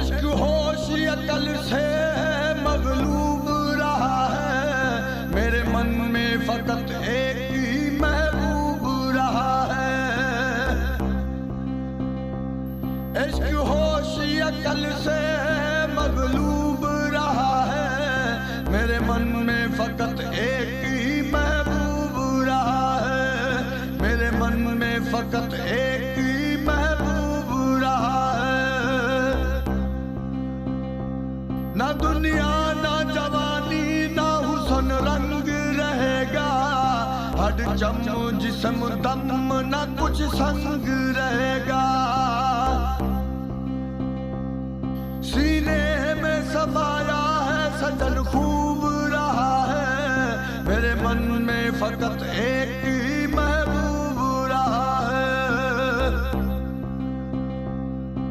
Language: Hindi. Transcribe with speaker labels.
Speaker 1: इश्क होश अकल से मगलूब रहा है, मेरे मन में फकत एक ही महबूब रहा है। इश्क होश अकल से मगलूब रहा है, मेरे मन में फकत एक ही महबूब रहा है, मेरे मन में फकत एक ही महबूब रहा है। ना दुनिया ना जवानी ना हुस्न रंग रहेगा, हड चम जिस्म दम ना कुछ संग रहेगा। सीने में समाया है सजन खूब रहा है, मेरे मन में फकत एक